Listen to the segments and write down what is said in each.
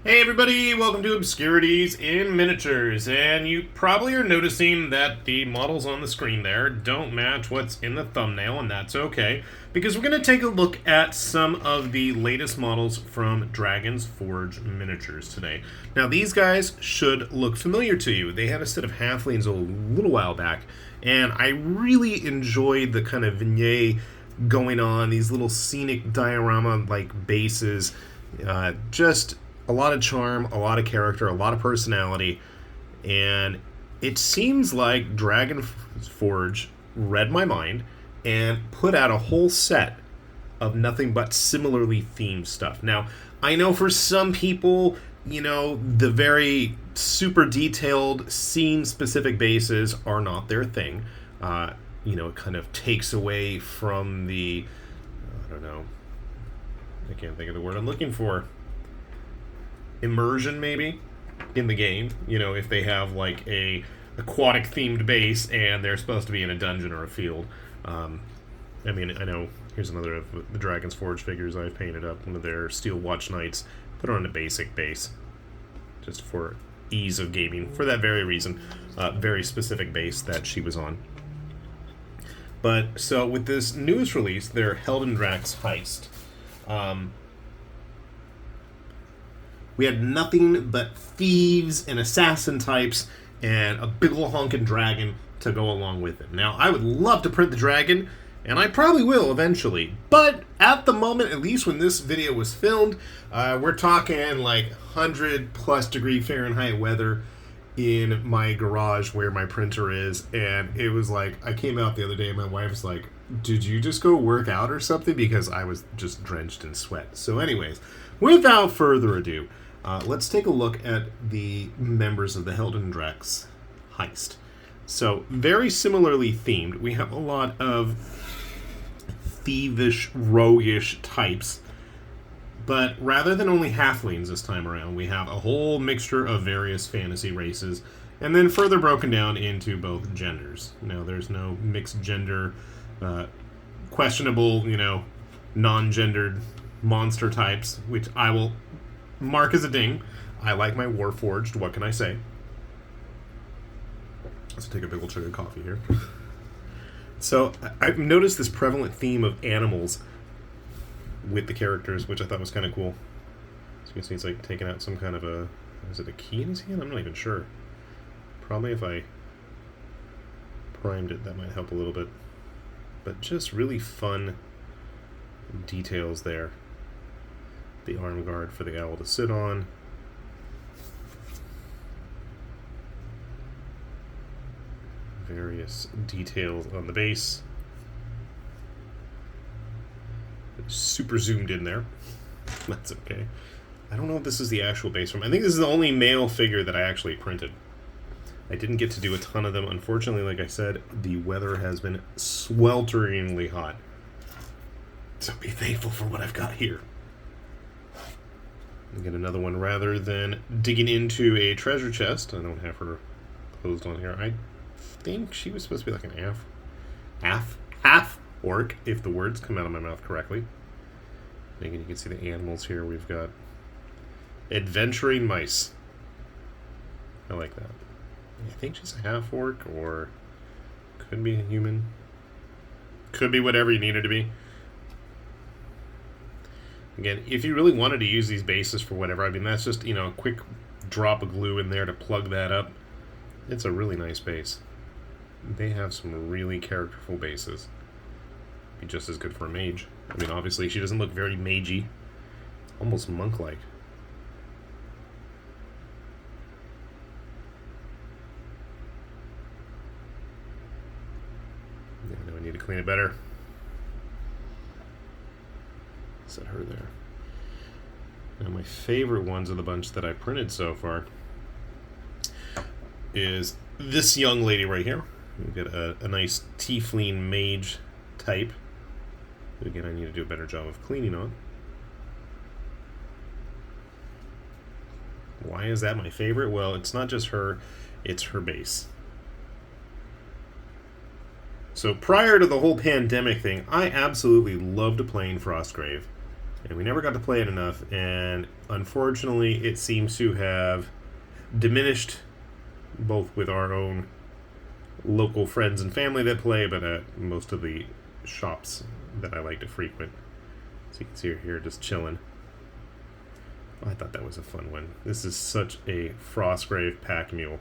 Hey everybody, welcome to Obscurities in Miniatures, and you probably are noticing that the models on the screen there don't match what's in the thumbnail, and that's okay, because we're going to take a look at some of the latest models from Dragon's Forge Miniatures today. Now these guys should look familiar to you. They had a set of halflings a little while back, and I really enjoyed the kind of vignette going on, these little scenic diorama-like bases, just a lot of charm, a lot of character, a lot of personality, and it seems like Dragon Forge read my mind and put out a whole set of nothing but similarly themed stuff. Now, I know for some people, the very super detailed scene-specific bases are not their thing. It kind of takes away from the, I don't know, I can't think of the word I'm looking for, immersion maybe in the game. If they have like a aquatic themed base and they're supposed to be in a dungeon or a field. I know here's another of the Dragon's Forge figures I've painted up, one of their Steel Watch Knights. Put her on a basic base just for ease of gaming, for that very reason. Very specific base that she was on. But so with this newest release, their Heldranax Heist, we had nothing but thieves and assassin types and a big ol' honkin' dragon to go along with it. Now, I would love to print the dragon, and I probably will eventually. But at the moment, at least when this video was filmed, we're talking like 100 plus degree Fahrenheit weather in my garage where my printer is. And it was like, I came out the other day and my wife was like, did you just go work out or something? Because I was just drenched in sweat. So anyways, without further ado, let's take a look at the members of the Heldranax Heist. So, very similarly themed, we have a lot of thievish, roguish types, but rather than only halflings this time around, we have a whole mixture of various fantasy races, and then further broken down into both genders. Now, there's no mixed gender, questionable, non-gendered monster types, which I will mark as a ding. I like my Warforged, what can I say? Let's take a big old chug of coffee here. So, I've noticed this prevalent theme of animals with the characters, which I thought was kind of cool. So you can see it's like taking out some kind of a... Is it a key in his hand? I'm not even sure. Probably if I primed it, that might help a little bit. But just really fun details there. The arm guard for the owl to sit on. Various details on the base. Super zoomed in there. That's okay. I don't know if this is the actual base from. I think this is the only male figure that I actually printed. I didn't get to do a ton of them. Unfortunately, like I said, the weather has been swelteringly hot. So be thankful for what I've got here. Get another one rather than digging into a treasure chest. I don't have her closed on here. I think she was supposed to be like an half orc, if the words come out of my mouth correctly. And again, you can see the animals here. We've got adventuring mice. I like that. I think she's a half orc, or could be a human. Could be whatever you need her to be. Again, if you really wanted to use these bases for whatever, I mean, that's just, a quick drop of glue in there to plug that up. It's a really nice base. They have some really characterful bases. Be just as good for a mage. I mean, obviously, she doesn't look very magey. Almost monk-like. Yeah, I know I need to clean it better. Set her there. Now, my favorite ones of the bunch that I printed so far is this young lady right here. We've got a nice tiefling mage type. But again, I need to do a better job of cleaning on. Why is that my favorite? Well, it's not just her, it's her base. So prior to the whole pandemic thing, I absolutely loved playing Frostgrave. And we never got to play it enough, and unfortunately it seems to have diminished both with our own local friends and family that play, but at most of the shops that I like to frequent. So you can see her here just chilling. Oh, I thought that was a fun one. This is such a Frostgrave pack mule.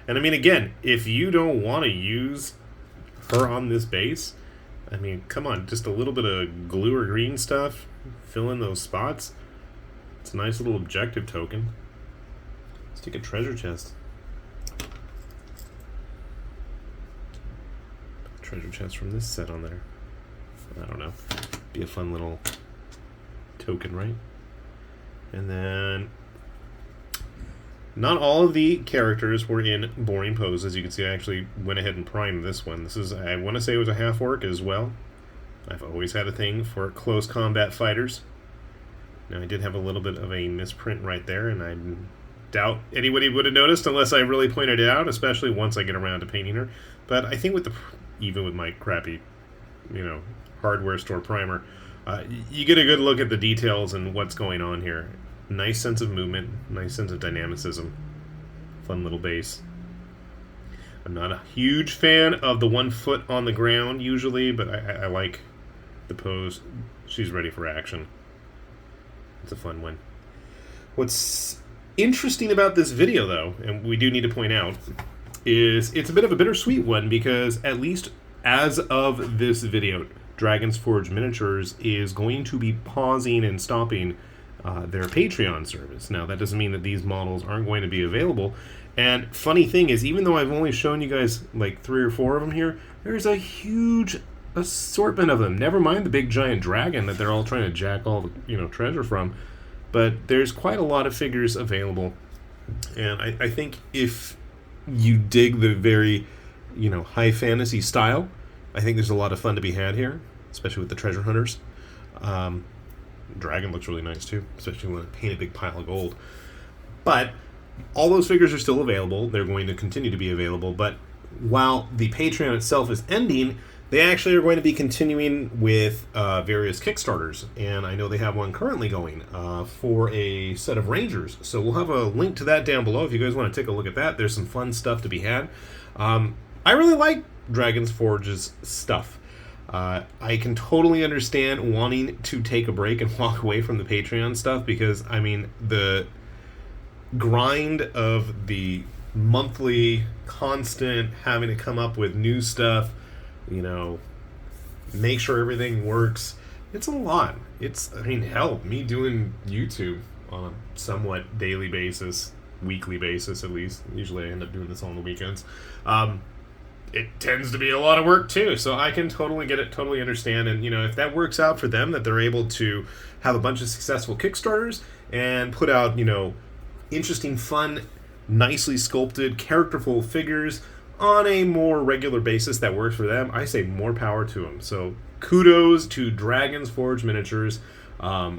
And I mean, again, if you don't want to use her on this base, I mean, come on, just a little bit of glue or green stuff, fill in those spots. It's a nice little objective token. Let's take a treasure chest. Treasure chest from this set on there. I don't know. Be a fun little token, right? And then not all of the characters were in boring poses. You can see I actually went ahead and primed this one. This is, I want to say it was a half orc as well. I've always had a thing for close combat fighters. Now I did have a little bit of a misprint right there, and I doubt anybody would have noticed unless I really pointed it out, especially once I get around to painting her. But I think with the, even with my crappy, hardware store primer, you get a good look at the details and what's going on here. Nice sense of movement, nice sense of dynamicism. Fun little base. I'm not a huge fan of the 1 foot on the ground usually, but I like the pose. She's ready for action. It's a fun one. What's interesting about this video, though, and we do need to point out, is it's a bit of a bittersweet one, because at least as of this video, Dragon's Forge Miniatures is going to be pausing and stopping their Patreon service. Now, that doesn't mean that these models aren't going to be available. And funny thing is, even though I've only shown you guys like 3 or 4 of them here, there's a huge assortment of them. Never mind the big giant dragon that they're all trying to jack all the treasure from. But there's quite a lot of figures available. And I think if you dig the very, high fantasy style, I think there's a lot of fun to be had here, especially with the treasure hunters. Dragon looks really nice too, especially when I paint a big pile of gold. But all those figures are still available. They're going to continue to be available. But while the Patreon itself is ending, they actually are going to be continuing with various Kickstarters. And I know they have one currently going for a set of Rangers. So we'll have a link to that down below if you guys want to take a look at that. There's some fun stuff to be had. I really like Dragon's Forge's stuff. I can totally understand wanting to take a break and walk away from the Patreon stuff, because, I mean, the grind of the monthly, constant, having to come up with new stuff, make sure everything works, it's a lot. Hell, me doing YouTube on a somewhat daily basis, weekly basis at least, usually I end up doing this on the weekends, it tends to be a lot of work too, so I can totally get it, totally understand. And if that works out for them, that they're able to have a bunch of successful Kickstarters and put out interesting, fun, nicely sculpted, characterful figures on a more regular basis that works for them, I say more power to them. So kudos to Dragon's Forge Miniatures.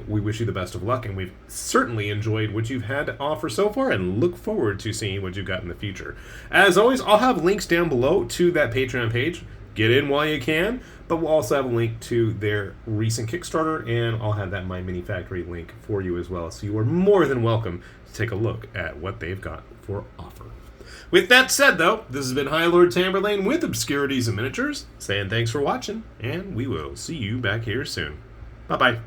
We wish you the best of luck, and we've certainly enjoyed what you've had to offer so far, and look forward to seeing what you've got in the future. As always, I'll have links down below to that Patreon page. Get in while you can, but we'll also have a link to their recent Kickstarter, and I'll have that My Mini Factory link for you as well, so you are more than welcome to take a look at what they've got for offer. With that said, though, this has been High Lord Tamberlane with Obscurities and Miniatures, saying thanks for watching, and we will see you back here soon. Bye-bye.